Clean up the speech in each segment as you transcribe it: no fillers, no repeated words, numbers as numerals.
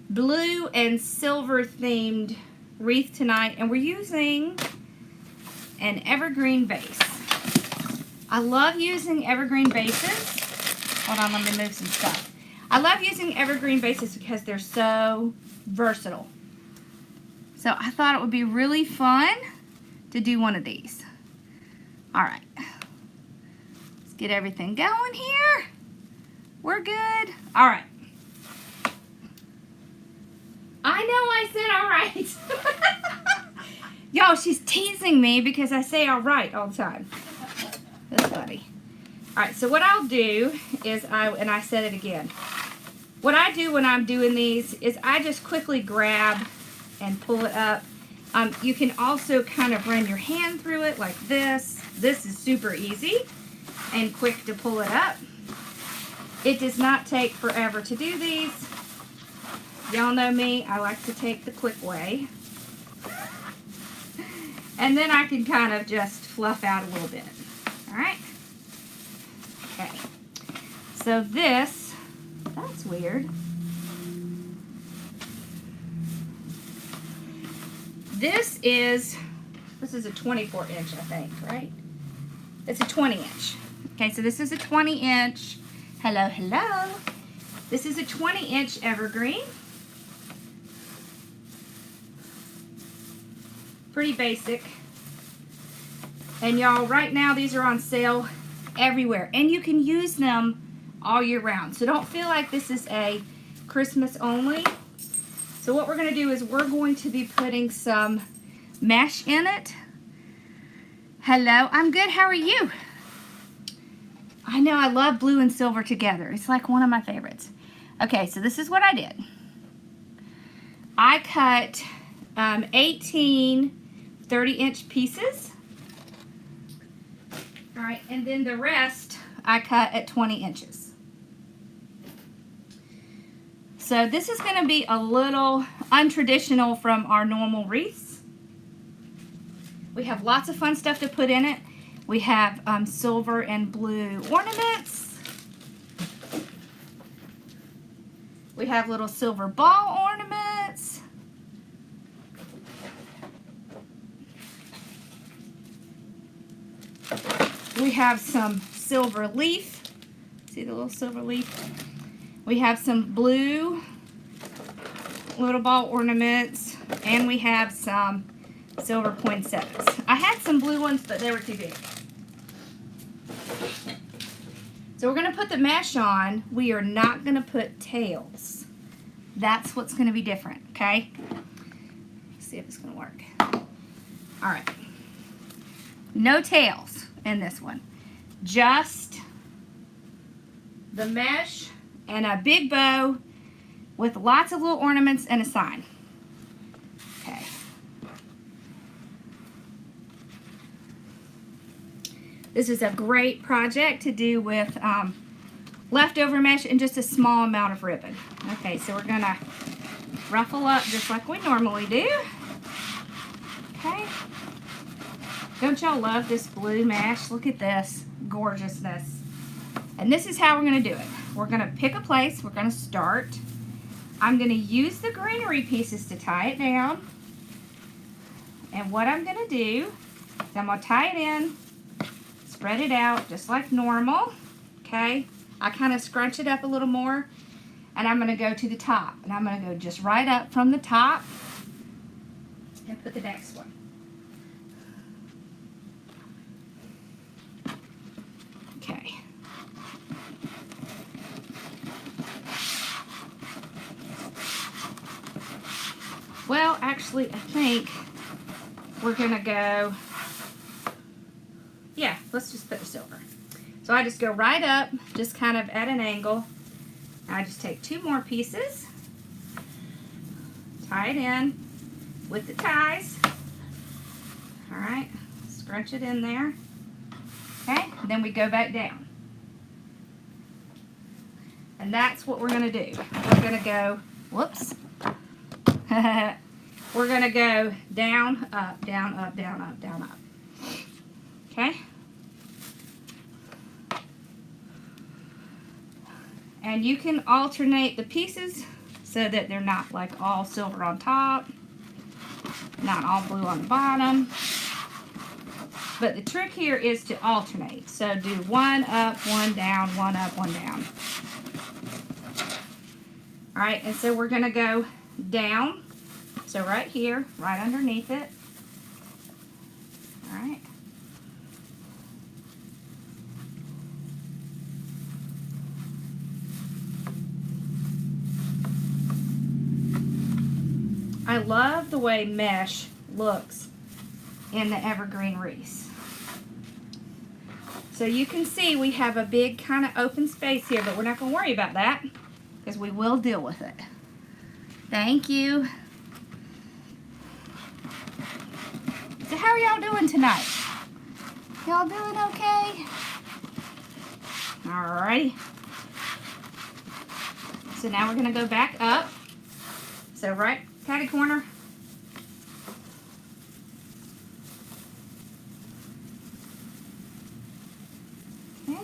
blue and silver themed wreath tonight, and we're using an evergreen base. I love using evergreen bases. Hold on, let me move some stuff. I love using evergreen bases because they're so versatile. So I thought it would be really fun to do one of these. All right, let's get everything going here. We're good. All right. I know I said all right. Y'all, she's teasing me because I say all right all the time. That's funny. All right, so what I'll do is I said it again. What I do when I'm doing these is I just quickly grab and pull it up. You can also kind of run your hand through it like this. This is super easy and quick to pull it up. It does not take forever to do these. Y'all know me, I like to take the quick way. And then I can kind of just fluff out a little bit. All right? Okay. So this, that's weird. This is a 24-inch, I think, right? It's a 20-inch. Okay, so this is a 20-inch. Hello, hello. This is a 20-inch evergreen. Pretty basic. And y'all, right now these are on sale everywhere. And you can use them all year round. So don't feel like this is a Christmas only. So what we're going to do is we're going to be putting some mesh in it. Hello, I'm good. How are you? I know, I love blue and silver together. It's like one of my favorites. Okay, so this is what I did. I cut 18 30-inch pieces. All right, and then the rest I cut at 20 inches. So this is going to be a little untraditional from our normal wreaths. We have lots of fun stuff to put in it. We have silver and blue ornaments. We have little silver ball ornaments. We have some silver leaf. See the little silver leaf? We have some blue little ball ornaments, and we have some silver poinsettias. I had some blue ones, but they were too big. So we're going to put the mesh on. We are not going to put tails. That's what's going to be different, okay? Let's see if it's going to work. All right. No tails in this one. Just the mesh and a big bow with lots of little ornaments and a sign. Okay. This is a great project to do with leftover mesh and just a small amount of ribbon. Okay, so we're gonna ruffle up just like we normally do. Okay. Don't y'all love this blue mesh? Look at this gorgeousness. And this is how we're gonna do it. We're gonna pick a place, we're gonna start. I'm gonna use the greenery pieces to tie it down. And what I'm gonna do is I'm gonna tie it in, spread it out just like normal, okay? I kind of scrunch it up a little more, and I'm gonna go to the top. And I'm gonna go just right up from the top and put the next one. Okay. Well, actually, I think we're gonna go, yeah, let's just put the silver. So I just go right up, just kind of at an angle. I just take two more pieces, tie it in with the ties. All right, scrunch it in there. Okay, then we go back down. And that's what we're gonna do. We're gonna go, whoops. We're gonna go down, up, down, up, down, up, down, up. Okay? And you can alternate the pieces so that they're not like all silver on top, not all blue on the bottom. But the trick here is to alternate. So do one up, one down, one up, one down. All right, and so we're gonna go down. So right here, right underneath it. All right. I love the way mesh looks in the evergreen wreaths. So you can see we have a big kind of open space here, but we're not going to worry about that because we will deal with it. Thank you. So how are y'all doing tonight? Y'all doing okay? Alrighty. So now we're going to go back up. So right catty corner. Okay.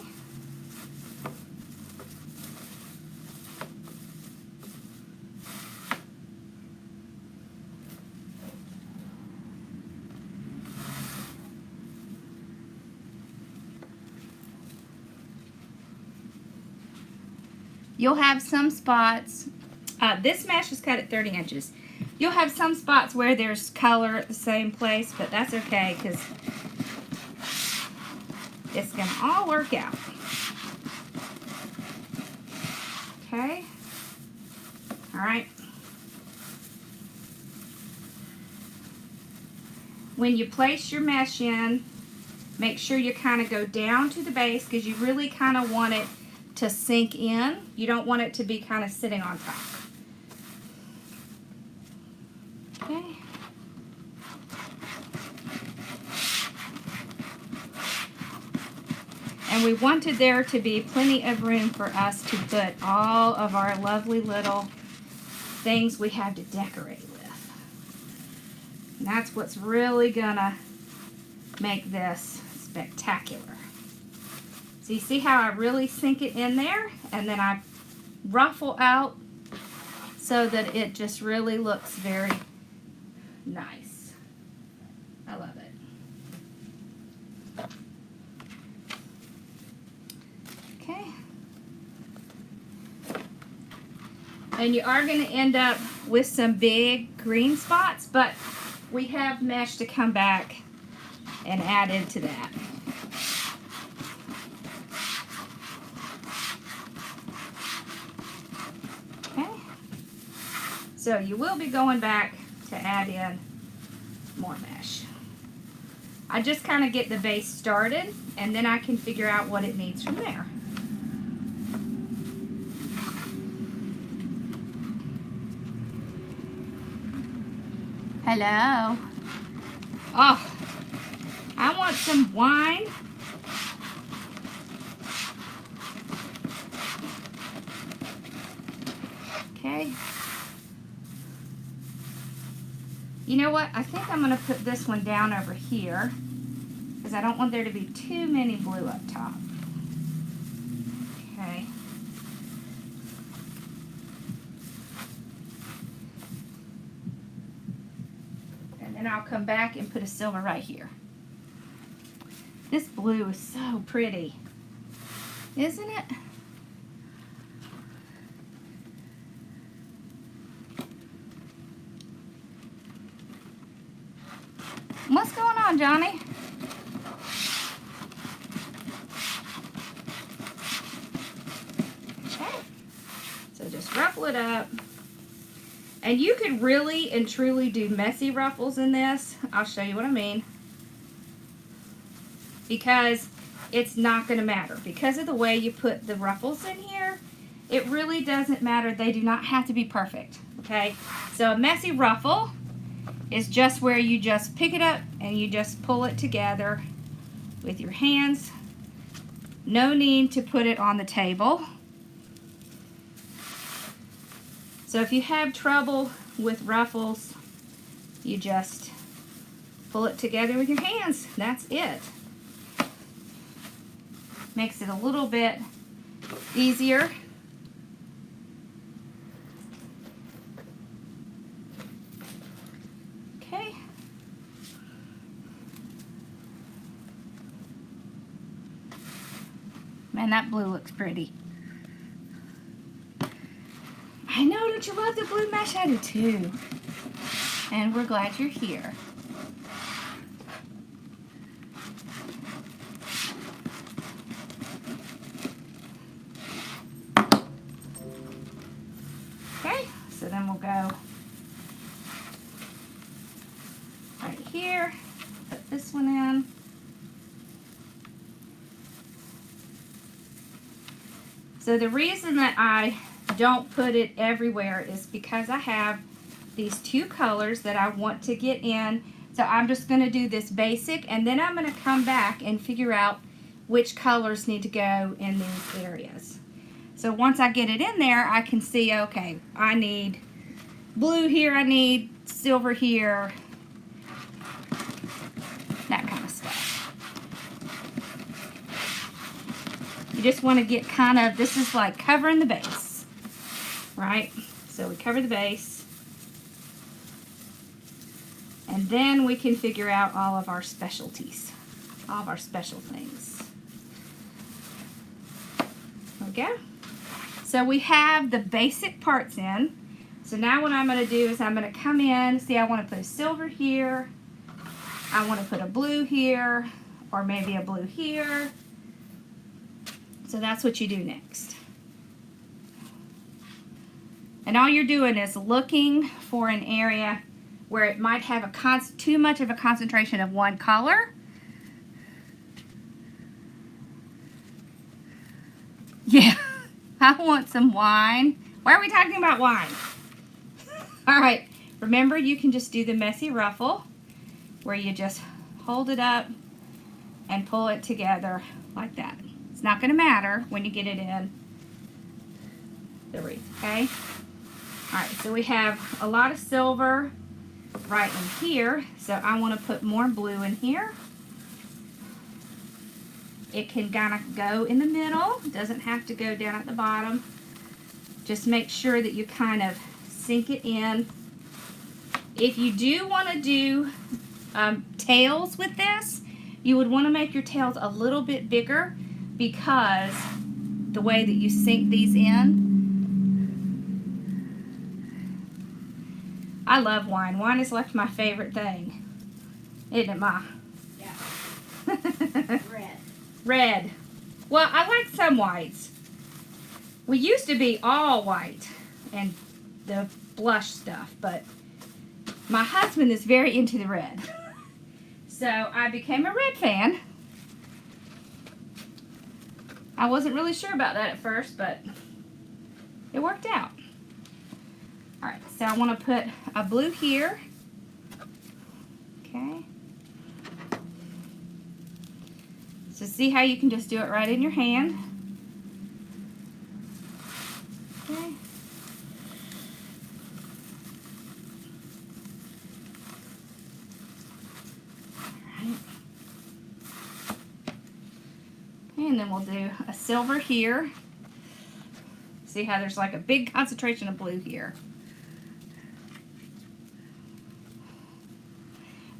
You'll have some spots, this mesh is cut at 30 inches. You'll have some spots where there's color at the same place, but that's okay because it's going to all work out. Okay. All right. When you place your mesh in, make sure you kind of go down to the base because you really kind of want it to sink in. You don't want it to be kind of sitting on top. Okay. And we wanted there to be plenty of room for us to put all of our lovely little things we have to decorate with. And that's what's really gonna make this spectacular. So you see how I really sink it in there and then I ruffle out so that it just really looks very nice. I love it. Okay. And you are going to end up with some big green spots, but we have mesh to come back and add into that. Okay. So you will be going back to add in more mesh. I just kind of get the base started and then I can figure out what it needs from there. Hello. Oh, I want some wine. Okay. You know what? I think I'm going to put this one down over here because I don't want there to be too many blue up top. Okay. And then I'll come back and put a silver right here. This blue is so pretty, isn't it? What's going on, Johnny? Okay. So just ruffle it up. And you could really and truly do messy ruffles in this. I'll show you what I mean. Because it's not going to matter. Because of the way you put the ruffles in here, it really doesn't matter. They do not have to be perfect. Okay? So a messy ruffle is just where you just pick it up and you just pull it together with your hands. No need to put it on the table. So if you have trouble with ruffles, you just pull it together with your hands. That's it. Makes it a little bit easier. And that blue looks pretty. I know, don't you love the blue mesh? I do too. And we're glad you're here. Okay, so then we'll go right here, put this one in. So the reason that I don't put it everywhere is because I have these two colors that I want to get in. So I'm just going to do this basic, and then I'm going to come back and figure out which colors need to go in these areas. So once I get it in there, I can see, okay, I need blue here, I need silver here, that kind of stuff. You just want to get kind of, this is like covering the base, right? So we cover the base, and then we can figure out all of our specialties, all of our special things. There we go. So we have the basic parts in. So now what I'm going to do is I'm going to come in, see, I want to put a silver here, I want to put a blue here, or maybe a blue here. So that's what you do next. And all you're doing is looking for an area where it might have too much of a concentration of one color. Yeah, I want some wine. Why are we talking about wine? All right, remember you can just do the messy ruffle where you just hold it up and pull it together like that. It's not going to matter when you get it in the wreath, okay? All right, so we have a lot of silver right in here, so I want to put more blue in here. It can kind of go in the middle. It doesn't have to go down at the bottom. Just make sure that you kind of sink it in. If you do want to do tails with this, you would want to make your tails a little bit bigger because the way that you sink these in. I love wine. Wine is like my favorite thing. Isn't it, Ma? Yeah. Red. Red. Well, I like some whites. We used to be all white and the blush stuff, but my husband is very into the red. So I became a red fan. I wasn't really sure about that at first, but it worked out. All right, so I want to put a blue here. Okay. So see how you can just do it right in your hand. Okay. And then we'll do a silver here. See how there's like a big concentration of blue here.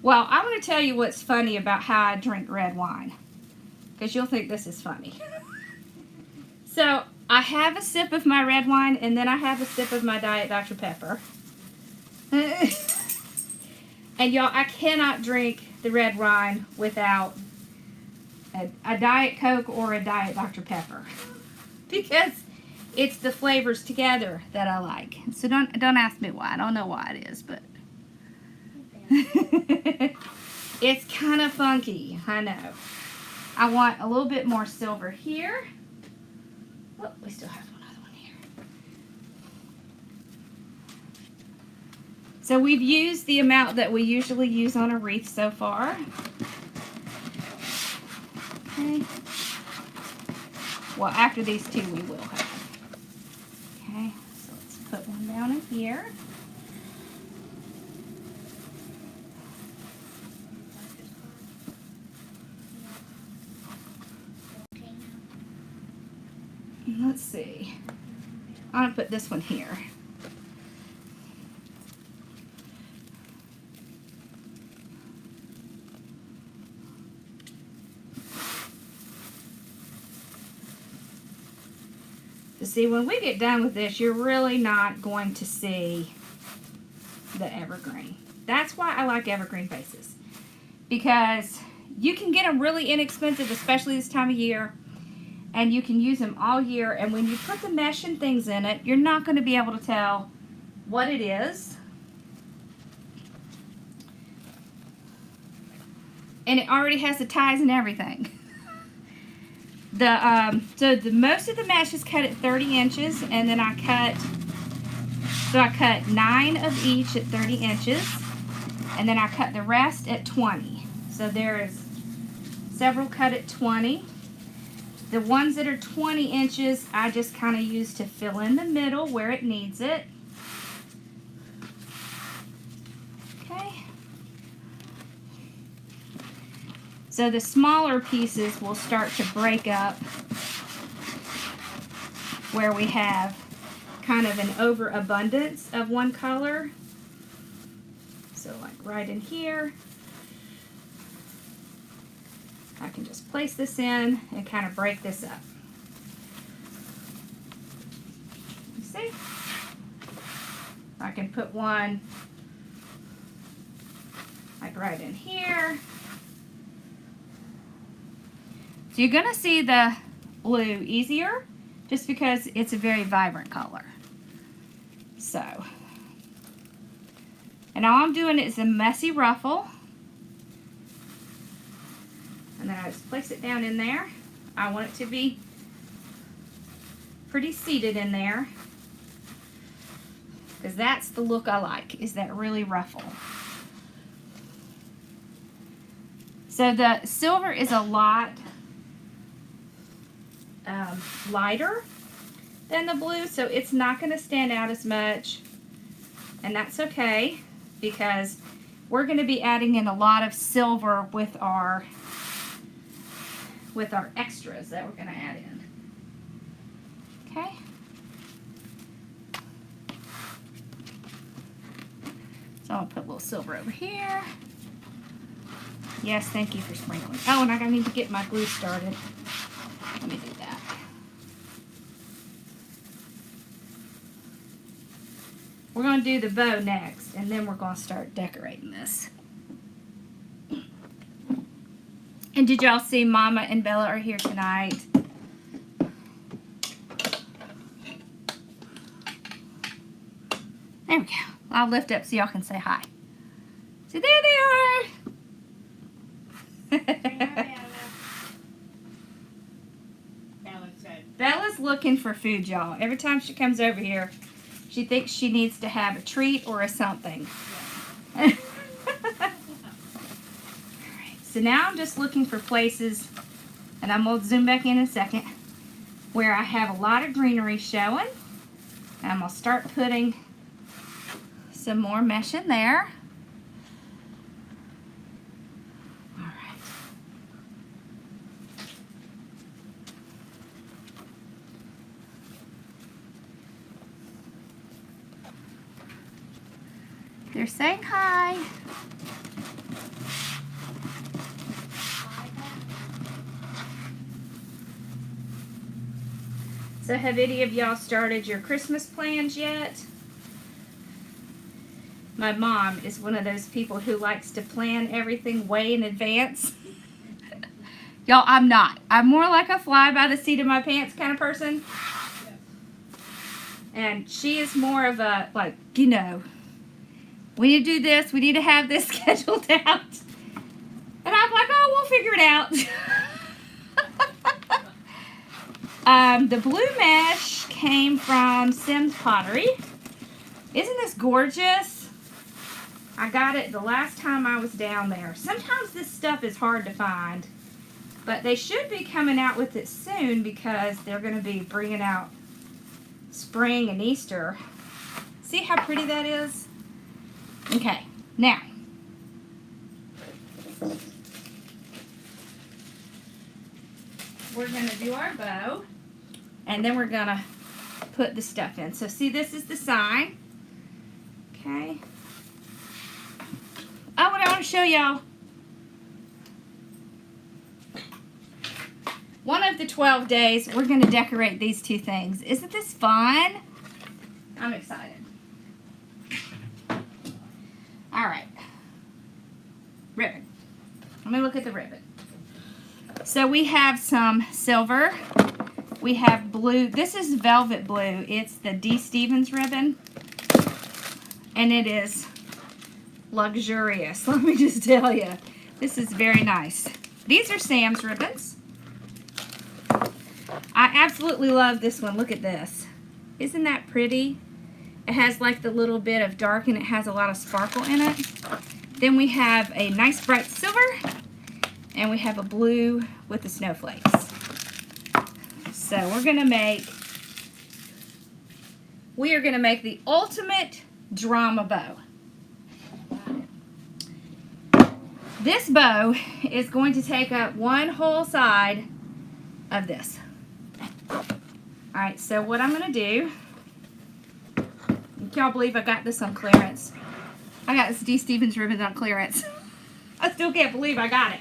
Well, I'm going to tell you what's funny about how I drink red wine, because you'll think this is funny. So I have a sip of my red wine, and then I have a sip of my Diet Dr. Pepper. And y'all, I cannot drink the red wine without a Diet Coke or a Diet Dr. Pepper, because it's the flavors together that I like. So don't ask me why. I don't know why it is, but it's kind of funky. I know. I want a little bit more silver here. Oh, we still have another one here. So we've used the amount that we usually use on a wreath so far. Okay. Well, after these two we will have. Okay, so let's put one down in here. Let's see. I'm going to put this one here. So see, when we get done with this, you're really not going to see the evergreen. That's why I like evergreen vases, because you can get them really inexpensive, especially this time of year, and you can use them all year. And when you put the mesh and things in it, you're not going to be able to tell what it is. And it already has the ties and everything. So the most of the mesh is cut at 30 inches, and then I cut 9 of each at 30 inches, and then I cut the rest at 20. So there's several cut at 20. The ones that are 20 inches, I just kind of use to fill in the middle where it needs it. Okay. So the smaller pieces will start to break up where we have kind of an overabundance of one color. So like right in here, I can just place this in and kind of break this up. You see? I can put one like right in here. So you're going to see the blue easier just because it's a very vibrant color. So, and all I'm doing is a messy ruffle. And then I just place it down in there. I want it to be pretty seated in there, because that's the look I like, is that really ruffle. So the silver is a lot lighter than the blue, so it's not going to stand out as much, and that's okay, because we're going to be adding in a lot of silver with our extras that we're going to add in. Okay. So I'll put a little silver over here. Yes, thank you for sprinkling. Oh, and I need to get my glue started. Let me do that. We're going to do the bow next, and then we're going to start decorating this. And did y'all see Mama and Bella are here tonight? There we go. I'll lift up so y'all can say hi. So there they are. Bella's looking for food, y'all. Every time she comes over here, she thinks she needs to have a treat or a something. Yeah. So now I'm just looking for places, and I'm going to zoom back in a second, where I have a lot of greenery showing. And I'm going to start putting some more mesh in there. All right. They're saying hi. So have any of y'all started your Christmas plans yet? My mom is one of those people who likes to plan everything way in advance. Y'all, I'm not. I'm more like a fly by the seat of my pants kind of person. And she is more of a, like, you know, we need to do this, we need to have this scheduled out. And I'm like, oh, we'll figure it out. The blue mesh came from Sim's Pottery. Isn't this gorgeous? I got it the last time I was down there. Sometimes this stuff is hard to find, but they should be coming out with it soon because they're going to be bringing out spring and Easter. See how pretty that is? Okay, now we're going to do our bow, and then we're going to put the stuff in. So see, this is the sign. Okay. Oh, what I want to show y'all. one of the 12 days, we're going to decorate these two things. Isn't this fun? I'm excited. All right. Ribbon. Let me look at the ribbon. So we have some silver. We have blue. This is velvet blue. It's the D. Stevens ribbon. And it is luxurious. Let me just tell you. This is very nice. These are Sam's ribbons. I absolutely love this one. Look at this. Isn't that pretty? It has like the little bit of dark and it has a lot of sparkle in it. Then we have a nice bright silver. And we have a blue with the snowflakes. So we are gonna make the ultimate drama bow. This bow is going to take up one whole side of this. Alright, so what I'm gonna do, y'all believe I got this on clearance. I got this D. Stevens ribbon on clearance. I still can't believe I got it.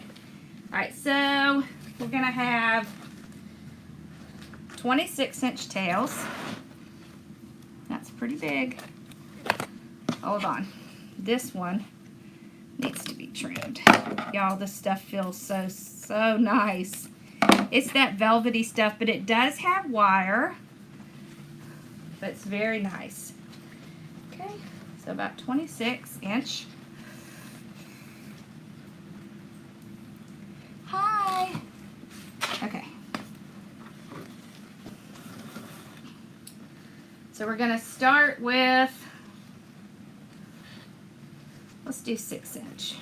Alright, so we're going to have 26-inch tails. That's pretty big. Hold on. This one needs to be trimmed. Y'all, this stuff feels so nice. It's that velvety stuff, but it does have wire. But it's very nice. Okay, so about 26-inch. Hi. Okay. So we're going to start with, let's do 6-inch.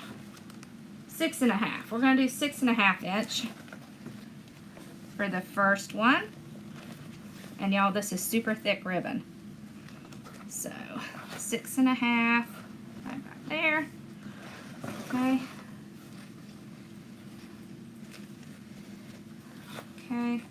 6.5. We're going to do 6.5 inch for the first one. And y'all, this is super thick ribbon. So 6.5 right back there. Okay. Okay.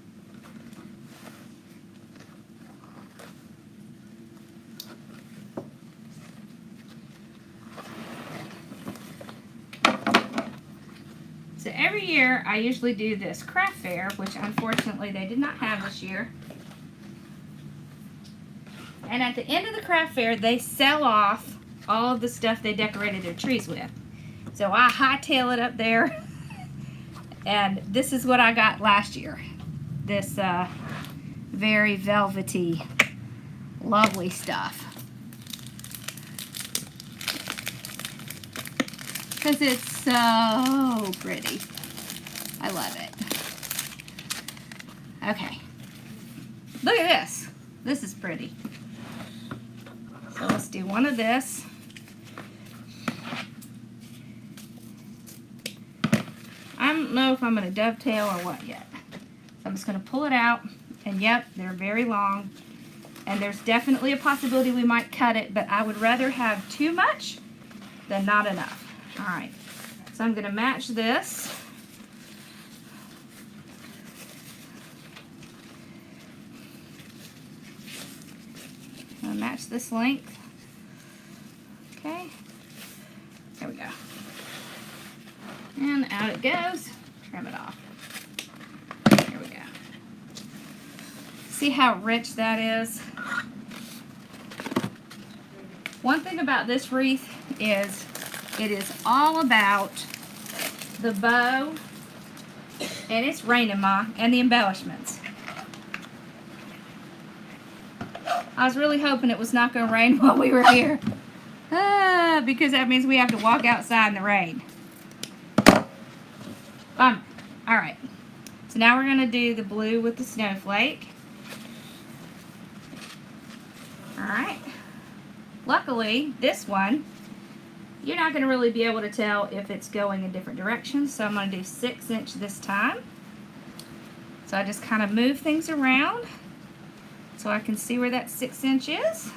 So every year I usually do this craft fair, which unfortunately they did not have this year. And at the end of the craft fair, they sell off all of the stuff they decorated their trees with. So I hightail it up there. And this is what I got last year. This very velvety, lovely stuff. Because it's so pretty. I love it. Okay. Look at this. This is pretty. So let's do one of this. I don't know if I'm going to dovetail or what yet. So I'm just going to pull it out. And yep, they're very long. And there's definitely a possibility we might cut it, but I would rather have too much than not enough. Alright, so I'm going to match this. I'm going to match this length. Okay, there we go. And out it goes. Trim it off. There we go. See how rich that is? One thing about this wreath is it is all about the bow, and it's raining, Ma, and the embellishments. I was really hoping it was not going to rain while we were here. Because that means we have to walk outside in the rain. Alright. So now we're going to do the blue with the snowflake. Alright. Luckily, this one, you're not going to really be able to tell if it's going in different directions. So I'm going to do 6-inch this time. So I just kind of move things around so I can see where that 6-inch is.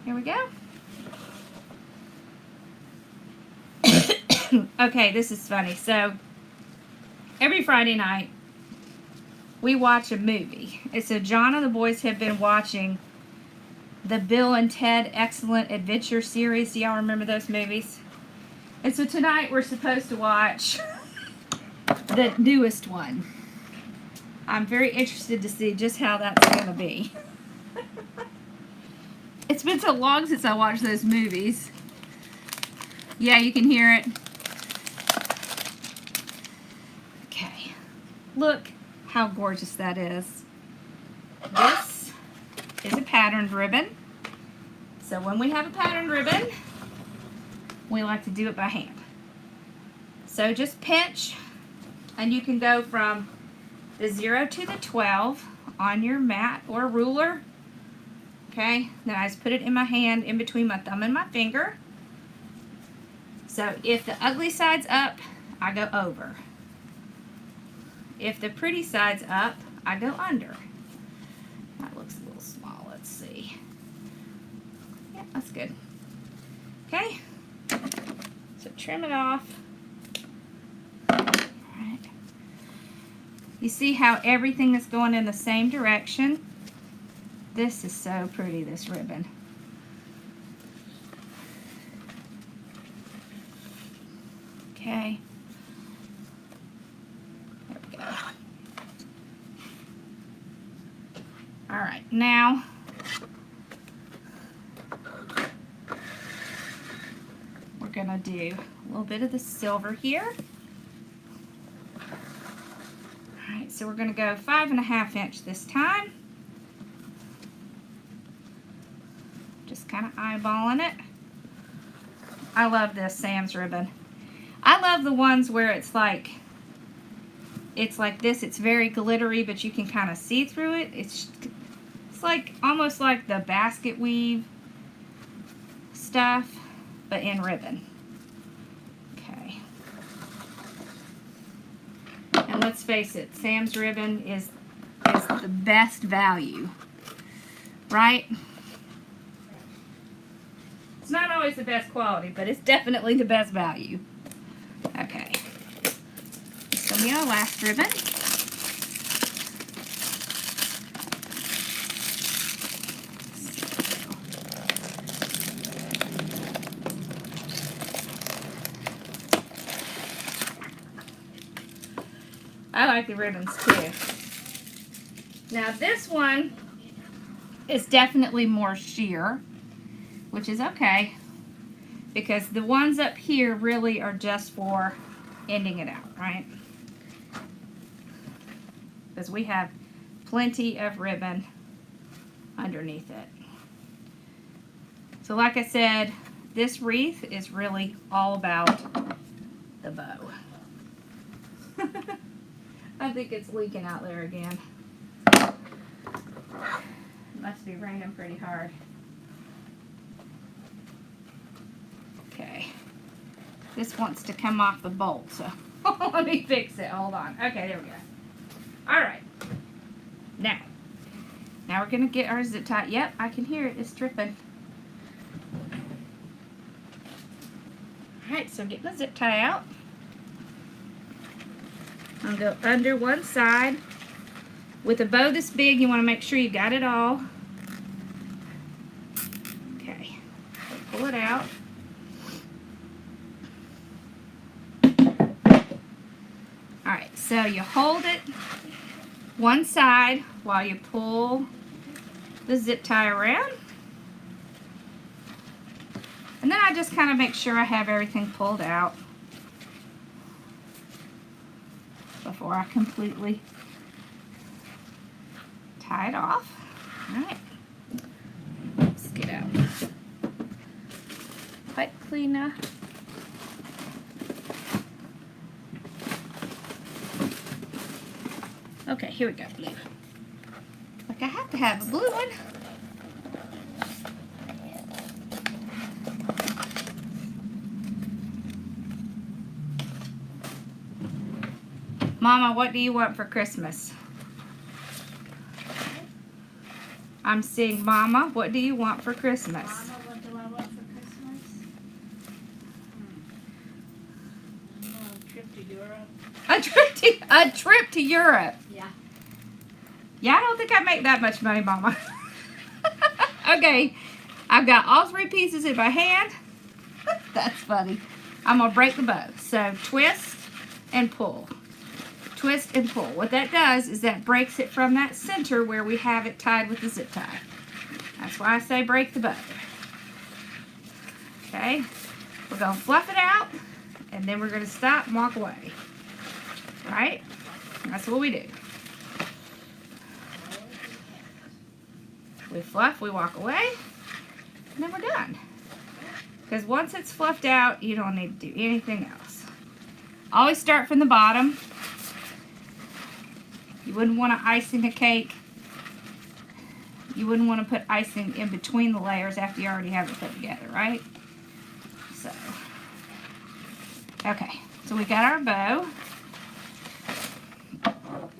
Here we go. Okay, this is funny. So every Friday night we watch a movie. And so John and the boys have been watching the Bill and Ted Excellent Adventure series. Do y'all remember those movies? And so tonight we're supposed to watch the newest one. I'm very interested to see just how that's going to be. It's been so long since I watched those movies. Yeah, you can hear it. Okay. Look how gorgeous that is. This is a patterned ribbon. So when we have a patterned ribbon, we like to do it by hand. So just pinch, and you can go from the 0 to the 12 on your mat or ruler. Okay, then I just put it in my hand in between my thumb and my finger. So if the ugly side's up, I go over. If the pretty side's up, I go under. That looks a little small. Let's see. Yeah, that's good. Okay, so trim it off. All right. You see how everything is going in the same direction? This is so pretty, this ribbon. Okay. There we go. All right, now we're gonna do a little bit of the silver here. All right, so we're gonna go 5.5 inch this time. Just kind of eyeballing it. I love this Sam's ribbon. I love the ones where it's like this. It's very glittery, but you can kind of see through it. It's like almost like the basket weave stuff, but in ribbon. Okay. And let's face it, Sam's ribbon is the best value, right? It's not always the best quality, but it's definitely the best value. Okay. This will be our last ribbon. I like the ribbons too. Now this one is definitely more sheer, which is okay, because the ones up here really are just for ending it out, right? Because we have plenty of ribbon underneath it. So like I said, this wreath is really all about the bow. I think it's leaking out there again. It must be raining pretty hard. Okay, this wants to come off the bolt, so let me fix it. Hold on. Okay, there we go. All right. Now we're gonna get our zip tie. Yep, I can hear it. It's dripping. All right, so get the zip tie out. I'll go under one side. With a bow this big, you want to make sure you got it all. Okay, so pull it out. Alright, so you hold it one side while you pull the zip tie around. And then I just kind of make sure I have everything pulled out before I completely tie it off. Alright, let's get out pipe cleaner. Okay, here we go, blue. Like I have to have a blue one. Mama, what do you want for Christmas? I'm saying, Mama, what do you want for Christmas? Mama, what do I want for Christmas? A trip to Europe. A trip to Europe. Yeah. Yeah, I don't think I make that much money, Mama. Okay, I've got all 3 pieces in my hand. That's funny. I'm gonna break the bow. So twist and pull. twist and pull. What that does is that breaks it from that center where we have it tied with the zip tie. That's why I say break the bow. Okay, we're going to fluff it out, and then we're going to stop and walk away. Right? That's what we do. We fluff, we walk away, and then we're done. Because once it's fluffed out, you don't need to do anything else. Always start from the bottom. You wouldn't want to icing a cake. You wouldn't want to put icing in between the layers after you already have it put together, right? So, okay, so we got our bow.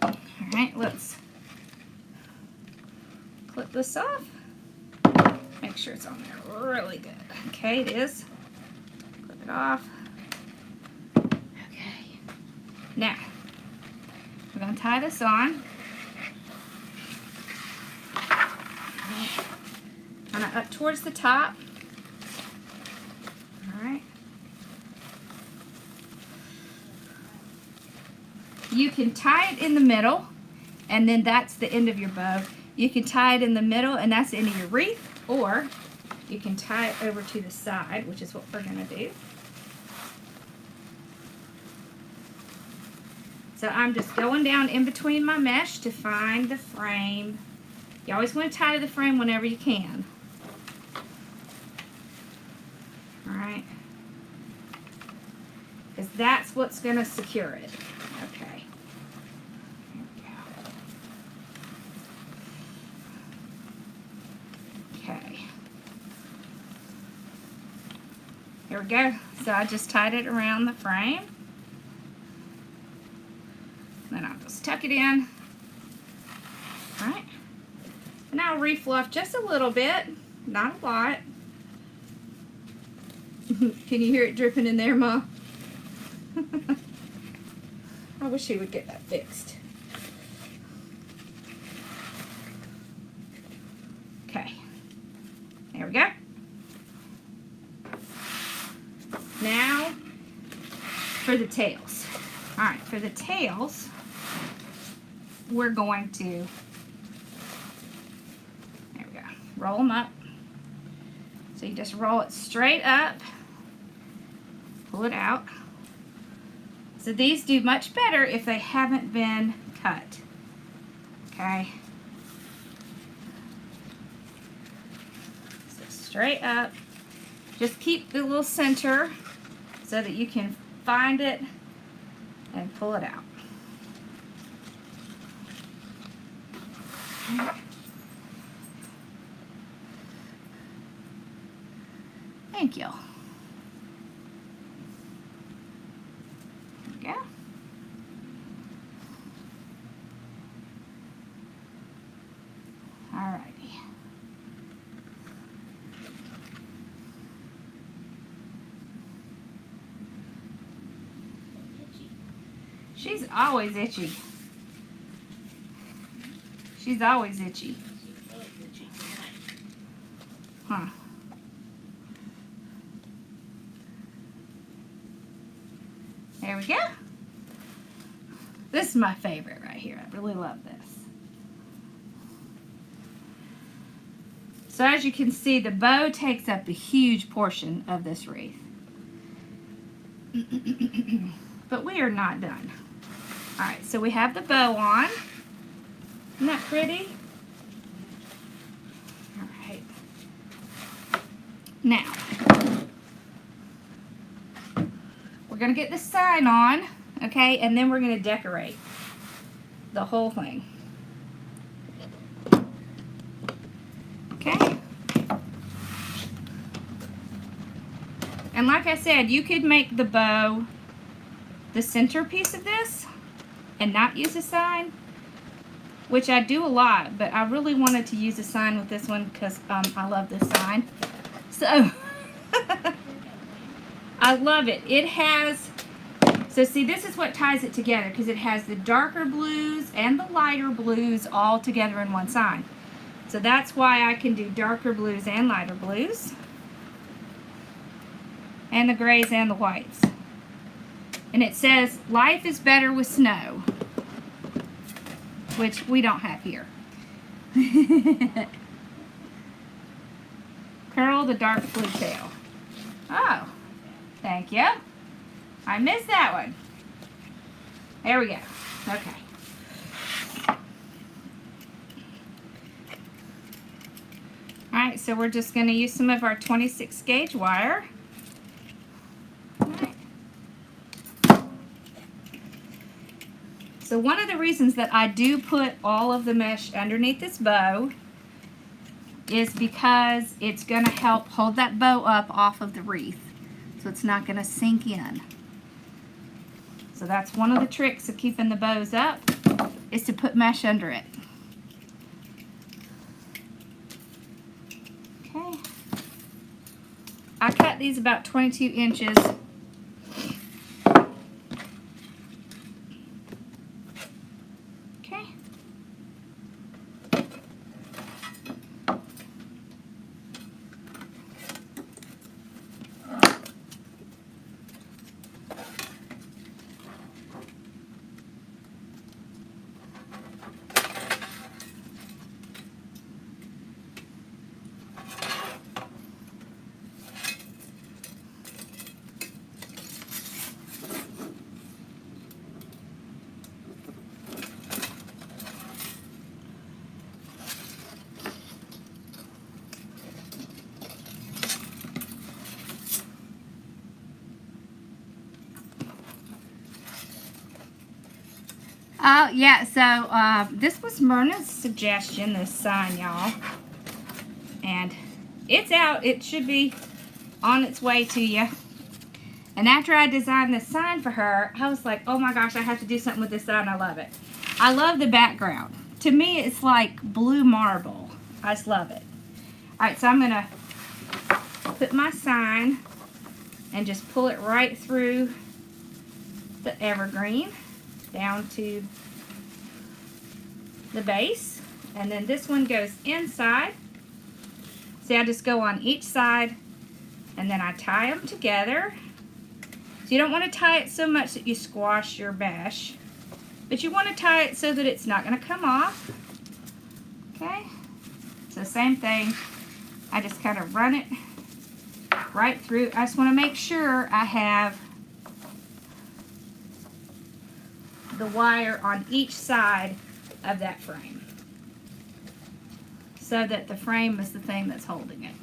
All right, let's clip this off. Make sure it's on there really good. Okay, it is. Clip it off. Okay. Now, we're going to tie this on. Kind of up towards the top. Alright. You can tie it in the middle, and then that's the end of your bow. You can tie it in the middle, and that's the end of your wreath, or you can tie it over to the side, which is what we're going to do. So I'm just going down in between my mesh to find the frame. You always want to tie to the frame whenever you can. Alright. Because that's what's going to secure it. Okay. Here we go. Okay. Here we go. So I just tied it around the frame. Then I'll just tuck it in. Alright. And I'll refluff just a little bit, not a lot. Can you hear it dripping in there, Ma? I wish he would get that fixed. Okay. There we go. Now for the tails. Alright, for the tails, we're going to, there we go, roll them up. So you just roll it straight up, pull it out. So these do much better if they haven't been cut. Okay. So straight up. Just keep the little center so that you can find it and pull it out. Thank you. There we go. Alrighty. She's always itchy. She's always itchy. Huh. There we go. This is my favorite right here. I really love this. So as you can see, the bow takes up a huge portion of this wreath. But we are not done. Alright, so we have the bow on. Isn't that pretty? Alright. Now, we're going to get the sign on, okay, and then we're going to decorate the whole thing. Okay. And like I said, you could make the bow the centerpiece of this and not use a sign, which I do a lot, but I really wanted to use a sign with this one because I love this sign. So, I love it. It has, so see, this is what ties it together because it has the darker blues and the lighter blues all together in one sign. So that's why I can do darker blues and lighter blues, and the grays and the whites. And it says, life is better with snow. which we don't have here. Curl the dark blue tail. Oh, thank you. I missed that one. There we go. Okay. Alright, so we're just going to use some of our 26 gauge wire. Alright. So one of the reasons that I do put all of the mesh underneath this bow is because it's going to help hold that bow up off of the wreath. So it's not going to sink in. So that's one of the tricks of keeping the bows up, is to put mesh under it. Okay. I cut these about 22 inches. Okay. Oh, yeah, so this was Myrna's suggestion, this sign, y'all. And it's out. It should be on its way to you. And after I designed this sign for her, I was like, oh my gosh, I have to do something with this sign. I love it. I love the background. To me, it's like blue marble. I just love it. All right, so I'm going to put my sign and just pull it right through the evergreen down to the base, and then this one goes inside. See, I just go on each side and then I tie them together. So you don't want to tie it so much that you squash your mesh, but you want to tie it so that it's not going to come off. Okay, so same thing, I just kind of run it right through. I just want to make sure I have the wire on each side of that frame, so that the frame is the thing that's holding it.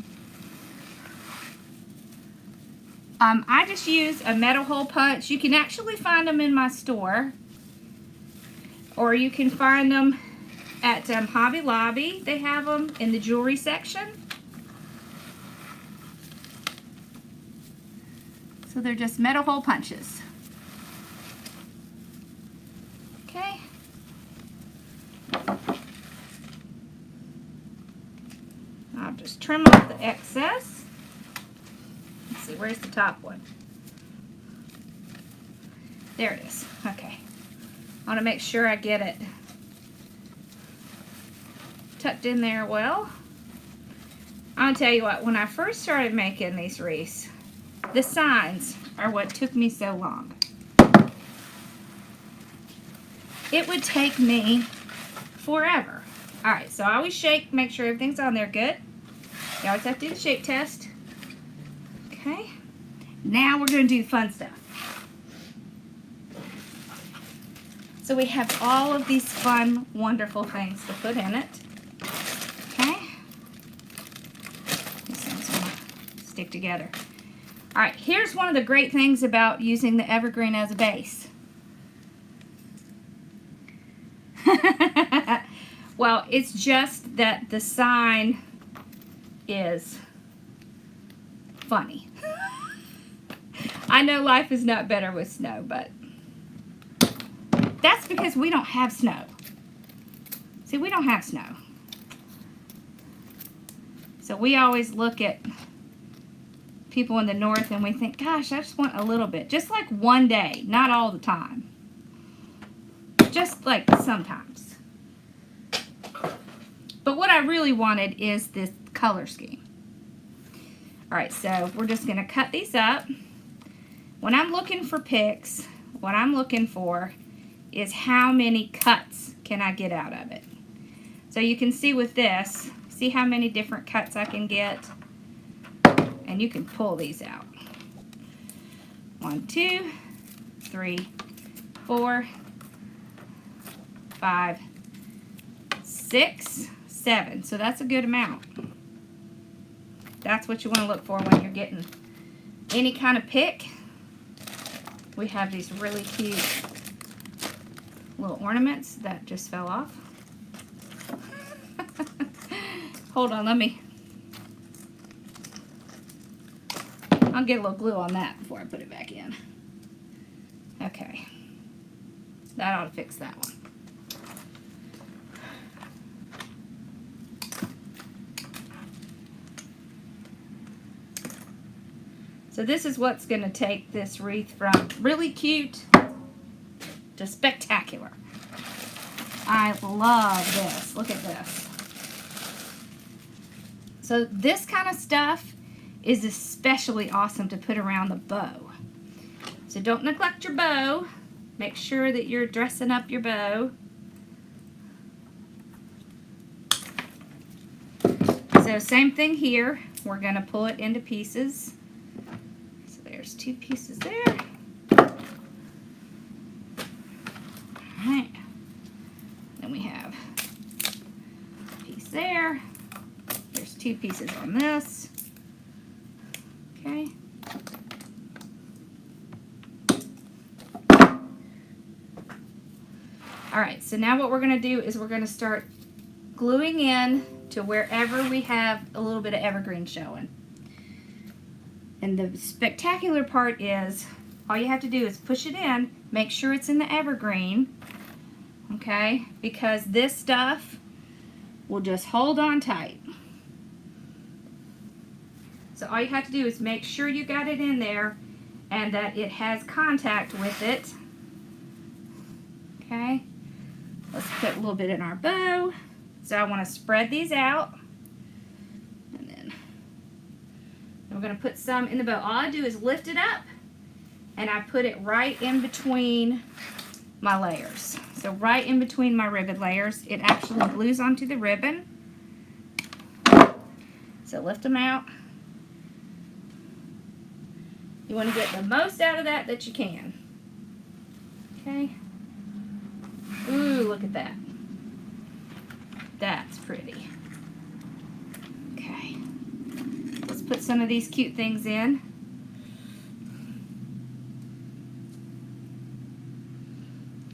I just use a metal hole punch. You can actually find them in my store, or you can find them at Hobby Lobby. They have them in the jewelry section. So they're just metal hole punches. Okay. I'll just trim off the excess. Let's see, where's the top one? There it is. Okay. I want to make sure I get it tucked in there well. I'll tell you what, when I first started making these wreaths, the signs are what took me so long. It would take me forever. Alright, so I always shake, make sure everything's on there good. You always have to do the shape test. Okay. Now we're going to do the fun stuff. So we have all of these fun, wonderful things to put in it. Okay. These things will stick together. Alright, here's one of the great things about using the evergreen as a base. Well, it's just that the sign is funny. I know life is not better with snow, but that's because we don't have snow. See, we don't have snow. So we always look at people in the north and we think, gosh, I just want a little bit. Just like one day, not all the time. Just like sometimes. But what I really wanted is this color scheme. Alright, so we're just going to cut these up. When I'm looking for picks, what I'm looking for is how many cuts can I get out of it. So you can see with this, see how many different cuts I can get? And you can pull these out. 1, 2, 3, 4, 5, 6, 7. So that's a good amount. That's what you want to look for when you're getting any kind of pick. We have these really cute little ornaments that just fell off. Hold on, I'll get a little glue on that before I put it back in. Okay. That ought to fix that one. So this is what's going to take this wreath from really cute to spectacular. I love this. Look at this. So this kind of stuff is especially awesome to put around the bow. So don't neglect your bow. Make sure that you're dressing up your bow. So same thing here. We're going to pull it into pieces. So there's 2 pieces there. Alright. Then we have a piece there. There's 2 pieces on this. Okay. Alright, so now what we're going to do is we're going to start gluing in to wherever we have a little bit of evergreen showing. And the spectacular part is, all you have to do is push it in, make sure it's in the evergreen, okay? Because this stuff will just hold on tight. So all you have to do is make sure you got it in there and that it has contact with it. Okay, let's put a little bit in our bow. So I want to spread these out. And then we're going to put some in the bow. All I do is lift it up and I put it right in between my layers. So right in between my ribbon layers. It actually glues onto the ribbon. So lift them out. You want to get the most out of that you can. Okay. Ooh, look at that. That's pretty. Okay. Let's put some of these cute things in.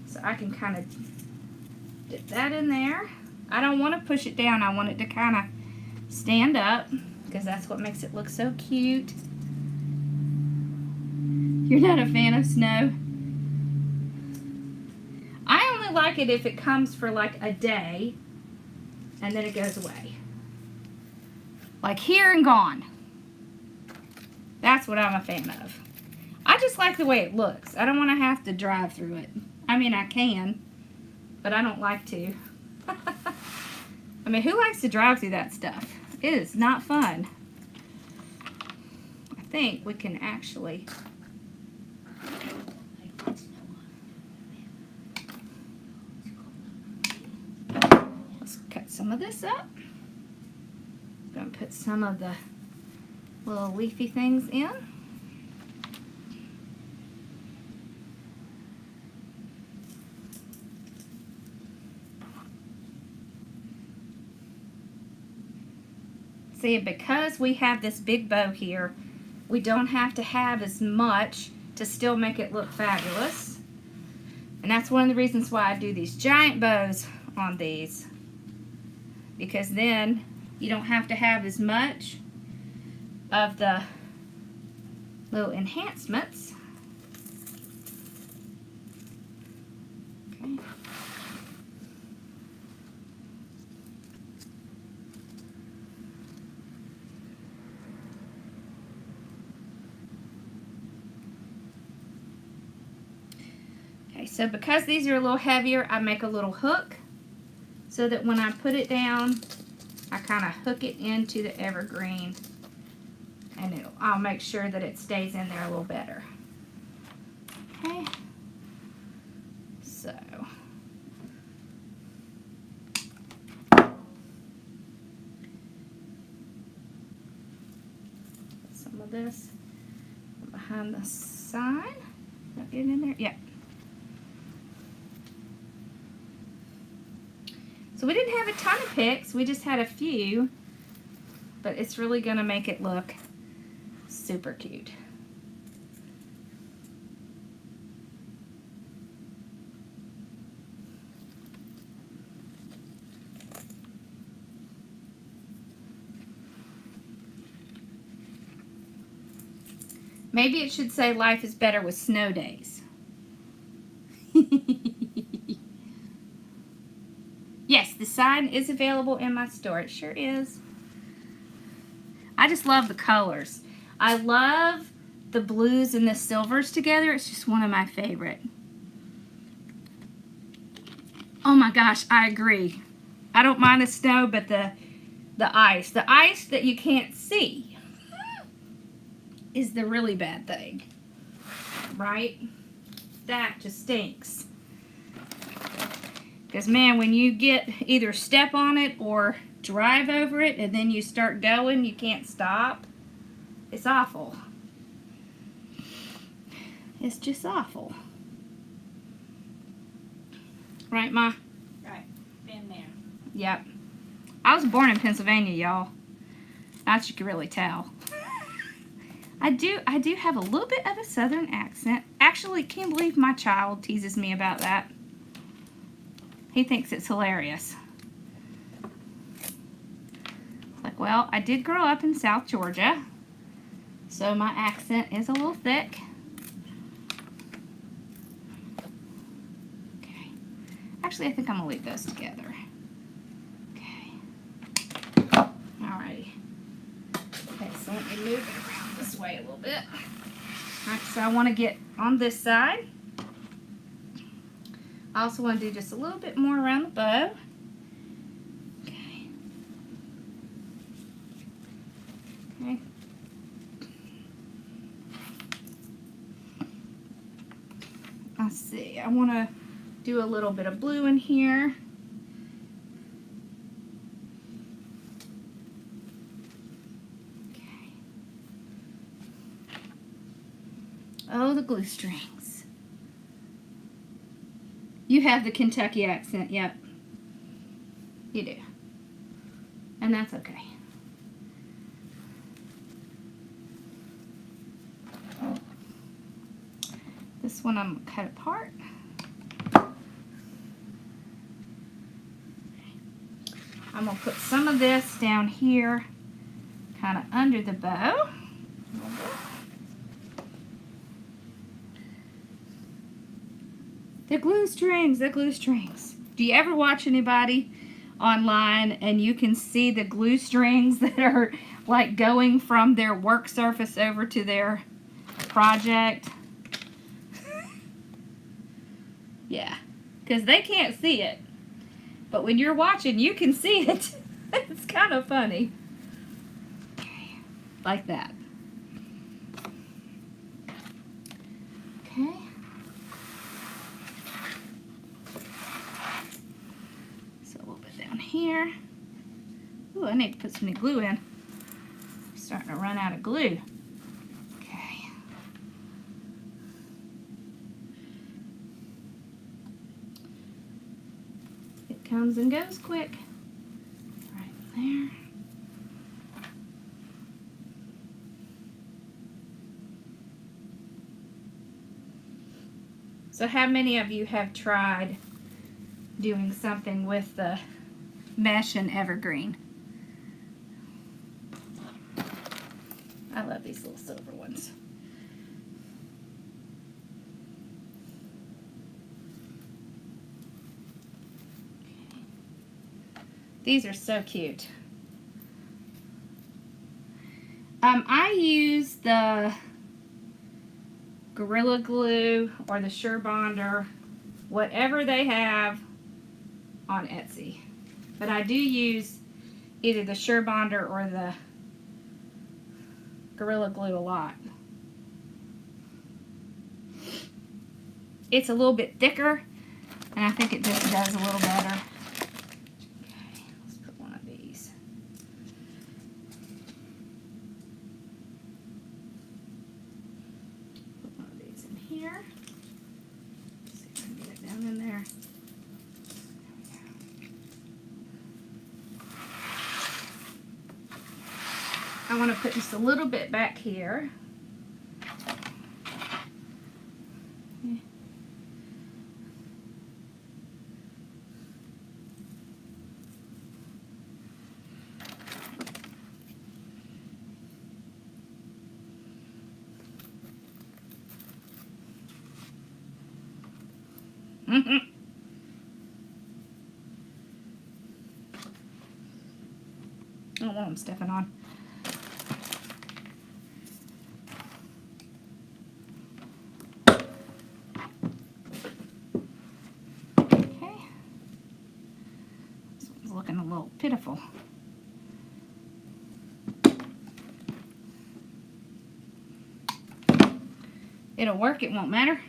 So I can kind of dip that in there. I don't want to push it down. I want it to kind of stand up because that's what makes it look so cute. You're not a fan of snow? I only like it if it comes for like a day and then it goes away. Like here and gone. That's what I'm a fan of. I just like the way it looks. I don't want to have to drive through it. I mean, I can, but I don't like to. I mean, who likes to drive through that stuff? It is not fun. I think we can actually... some of this up. I'm going to put some of the little leafy things in. See, because we have this big bow here, we don't have to have as much to still make it look fabulous. And that's one of the reasons why I do these giant bows on these. Because then you don't have to have as much of the little enhancements. Okay. Okay, so because these are a little heavier, I make a little hook. So that when I put it down, I kind of hook it into the evergreen and I'll make sure that it stays in there a little better. Okay. So, hold this behind the sign. Did I get it in there? Yeah. So we didn't have a ton of picks, we just had a few, but it's really gonna make it look super cute. Maybe it should say life is better with snow days. Yes, the sign is available in my store. It sure is. I just love the colors. I love the blues and the silvers together. It's just one of my favorite. Oh my gosh, I agree. I don't mind the snow, but the ice. The ice that you can't see is the really bad thing, right? That just stinks. Because man, when you get either step on it or drive over it and then you start going, you can't stop. It's awful. It's just awful. Right, Ma? Right. Been there. Yep. I was born in Pennsylvania, y'all. Not you can really tell. I do have a little bit of a southern accent. Actually, can't believe my child teases me about that. He thinks it's hilarious. Like, well, I did grow up in South Georgia, so my accent is a little thick. Okay. Actually, I think I'm gonna leave those together. Okay. Alrighty. Okay, so let me move it around this way a little bit. Alright, so I want to get on this side. I also want to do just a little bit more around the bow. Okay. Okay. Let's see. I want to do a little bit of blue in here. Okay. Oh, the glue strings. You have the Kentucky accent, yep. You do. And that's okay. This one I'm going to cut apart. I'm going to put some of this down here, kind of under the bow. The glue strings, the glue strings. Do you ever watch anybody online and you can see the glue strings that are like going from their work surface over to their project? Yeah, because they can't see it. But when you're watching, you can see it. It's kind of funny. Okay, like that. Okay. So a little bit down here. Ooh, I need to put some new glue in. I'm starting to run out of glue. Okay. It comes and goes quick. Right there. So how many of you have tried doing something with the mesh and evergreen? I love these little silver ones. Okay. These are so cute. I use the Gorilla Glue or the Sure Bonder, whatever they have on Etsy. But I do use either the Sure Bonder or the Gorilla Glue a lot. It's a little bit thicker, and I think it just does a little better. Okay, let's put one of these. here. Let's see if I can get it down in there. I want to put just a little bit back here. I don't want them stepping on. Okay. This one's looking a little pitiful. It'll work, it won't matter.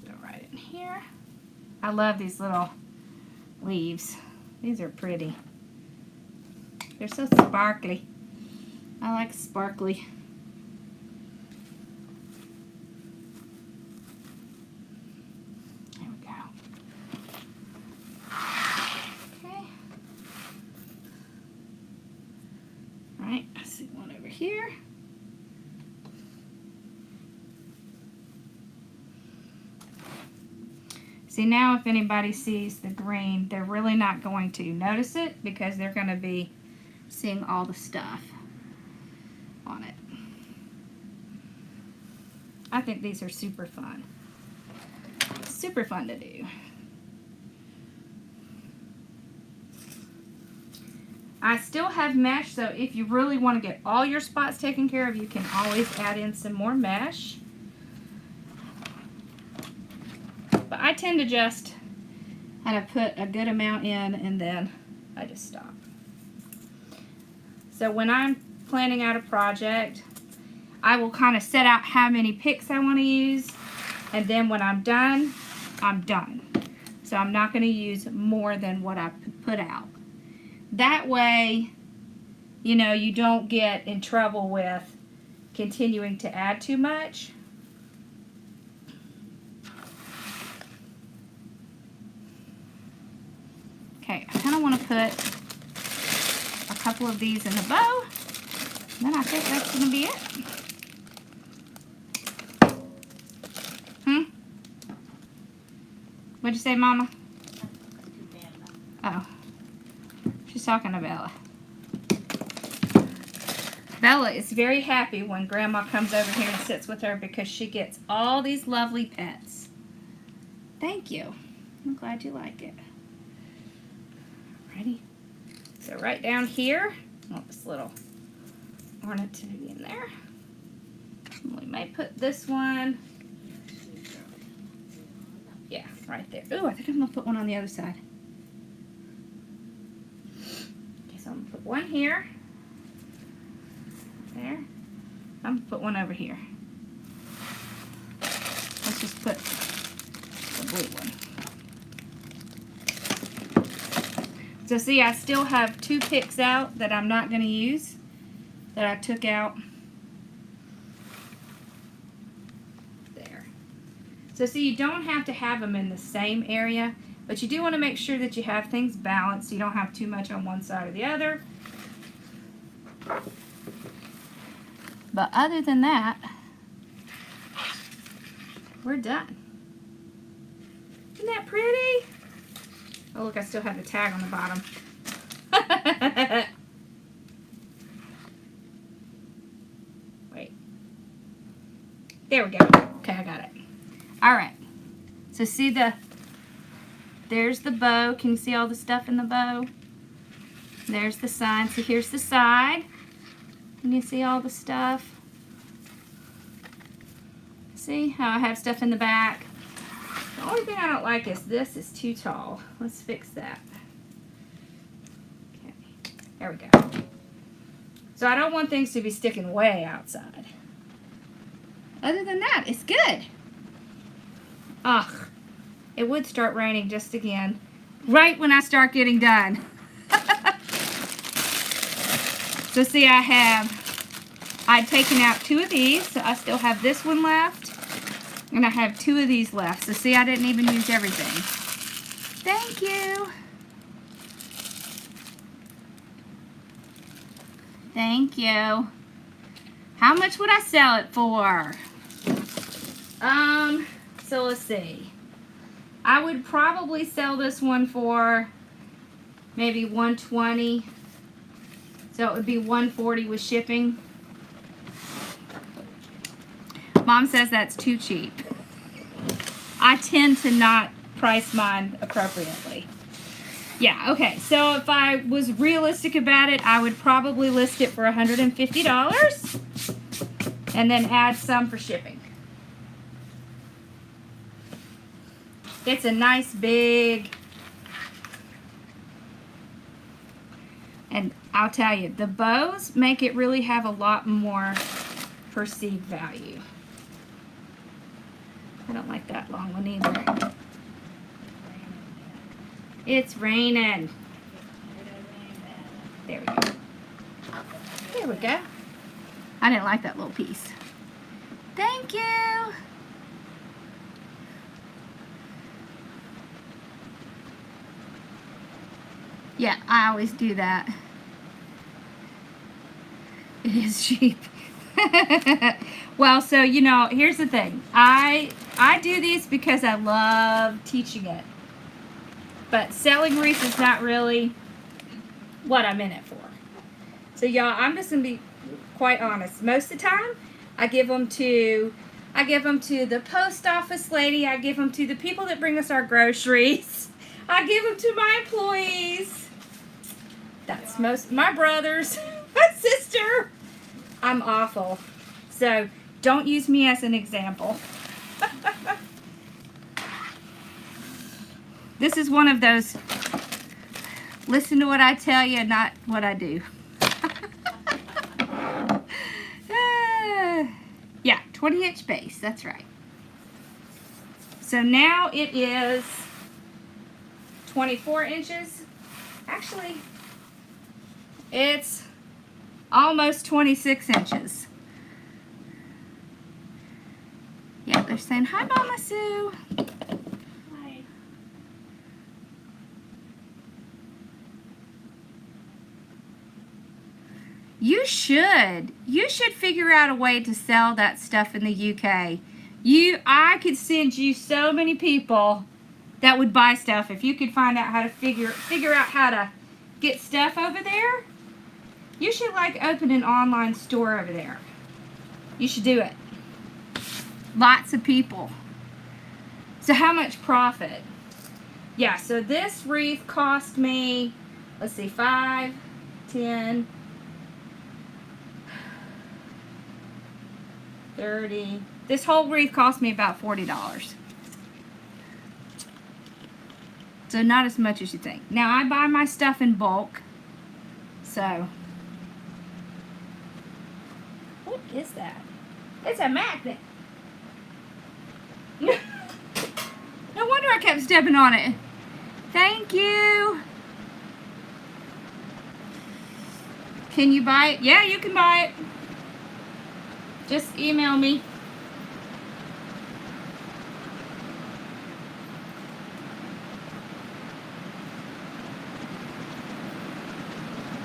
Go right in here. I love these little leaves. These are pretty. They're so sparkly. I like sparkly. There we go. Okay. All right, I see one over here. See, now if anybody sees the green, they're really not going to notice it because they're going to be seeing all the stuff on it. I think these are super fun. Super fun to do. I still have mesh, so if you really want to get all your spots taken care of, you can always add in some more mesh. But I tend to just kind of put a good amount in and then I just stop. So when I'm planning out a project, I will kind of set out how many picks I want to use, and then when I'm done, I'm done. So I'm not going to use more than what I put out. That way, you know, you don't get in trouble with continuing to add too much. Okay, I kind of want to put a couple of these in the bow. Then I think that's going to be it. What'd you say, Mama? Oh. She's talking to Bella. Bella is very happy when Grandma comes over here and sits with her because she gets all these lovely pets. Thank you. I'm glad you like it. Ready? So right down here, I want this little ornament to be in there. We may put this one. Yeah, right there. Ooh, I think I'm gonna put one on the other side. Okay, so I'm gonna put one here. There. I'm gonna put one over here. Let's just put the blue one. So see, I still have 2 picks out that I'm not going to use, that I took out. There. So see, you don't have to have them in the same area, but you do want to make sure that you have things balanced. So you don't have too much on one side or the other. But other than that, we're done. Isn't that pretty? Oh, look, I still have the tag on the bottom. Wait. There we go. Okay, I got it. All right. So see there's the bow. Can you see all the stuff in the bow? There's the side. So here's the side. Can you see all the stuff? See how I have stuff in the back? The only thing I don't like is this is too tall. Let's fix that. Okay, there we go. So I don't want things to be sticking way outside. Other than that, it's good. Ugh, it would start raining just again, right when I start getting done. So see, I I'd taken out 2 of these, so I still have this one left. And I have 2 of these left. So see, I didn't even use everything. Thank you. Thank you. How much would I sell it for? So let's see. I would probably sell this one for maybe $120. So it would be $140 with shipping. Mom says that's too cheap. I tend to not price mine appropriately. Yeah, okay. So if I was realistic about it, I would probably list it for $150 and then add some for shipping. It's a nice big, and I'll tell you, the bows make it really have a lot more perceived value. I don't like that long one either. It's raining. There we go. There we go. I didn't like that little piece. Thank you. Yeah, I always do that. It is cheap. Well, so, you know, here's the thing. I do these because I love teaching it. But selling wreaths is not really what I'm in it for. So, y'all, I'm just going to be quite honest. Most of the time, I give them to the post office lady. I give them to the people that bring us our groceries. I give them to my employees. That's my brothers, my sister. I'm awful. So don't use me as an example. This is one of those, listen to what I tell you, not what I do. Yeah, 20-inch base, that's right. So now it is 24 inches. Actually, it's almost 26 inches. Yeah, they're saying, hi, Mama Sue. Hi. You should figure out a way to sell that stuff in the UK. I could send you so many people that would buy stuff if you could find out how to figure out how to get stuff over there. You should like open an online store over there. You should do it. Lots of people. So how much profit? Yeah, so this wreath cost me, let's see, 5, 10, 30. This whole wreath cost me about $40. So not as much as you think. Now I buy my stuff in bulk. So what is that? It's a magnet. No wonder I kept stepping on it. Thank you. Can you buy it? Yeah, you can buy it. Just email me.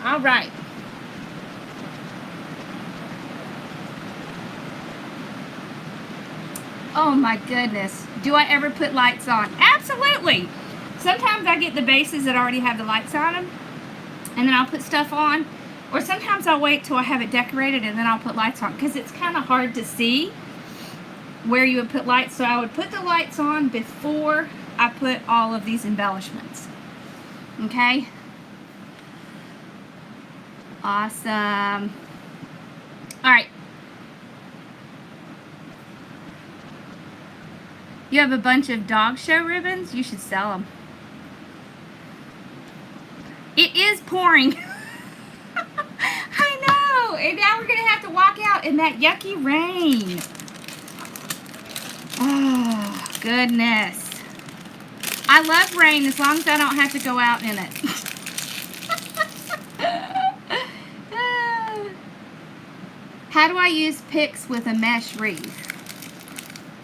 All right. Oh my goodness. Do I ever put lights on? Absolutely. Sometimes I get the bases that already have the lights on them, and then I'll put stuff on. Or sometimes I'll wait till I have it decorated and then I'll put lights on, because it's kind of hard to see where you would put lights. So I would put the lights on before I put all of these embellishments. Okay? Awesome. All right. You have a bunch of dog show ribbons? You should sell them. It is pouring. I know. And now we're going to have to walk out in that yucky rain. Oh, goodness. I love rain as long as I don't have to go out in it. How do I use picks with a mesh wreath?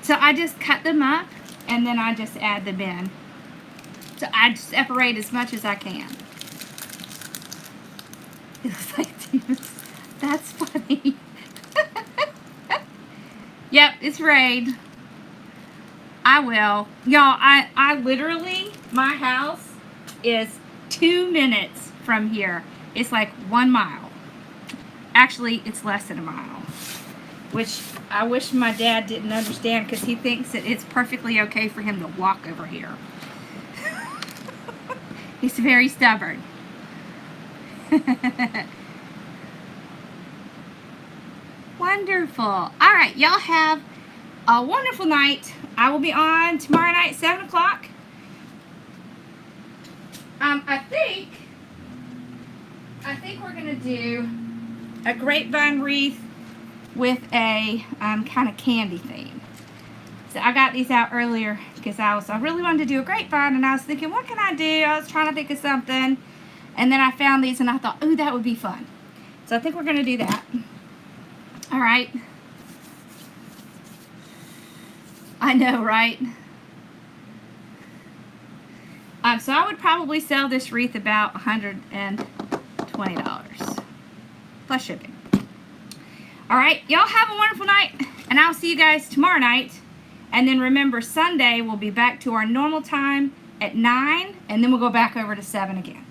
So I just cut them up and then I just add them in. So I separate as much as I can. It looks like tears. That's funny. Yep, it's rain. I will. Y'all, I literally, my house is 2 minutes from here. It's like 1 mile. Actually, it's less than a mile. Which I wish my dad didn't understand because he thinks that it's perfectly okay for him to walk over here. He's very stubborn. Wonderful. All right, y'all have a wonderful night. I will be on tomorrow night, 7 o'clock. I think we're gonna do a grapevine wreath with a kind of candy theme. So I got these out earlier because I really wanted to do a grapevine, and I was thinking, what can I do? I was trying to think of something, and then I found these, and I thought, ooh, that would be fun. So I think we're gonna do that. All right. I know, right? So I would probably sell this wreath about $120 plus shipping. All right, y'all have a wonderful night, and I'll see you guys tomorrow night. And then remember, Sunday we'll be back to our normal time at 9, and then we'll go back over to 7 again.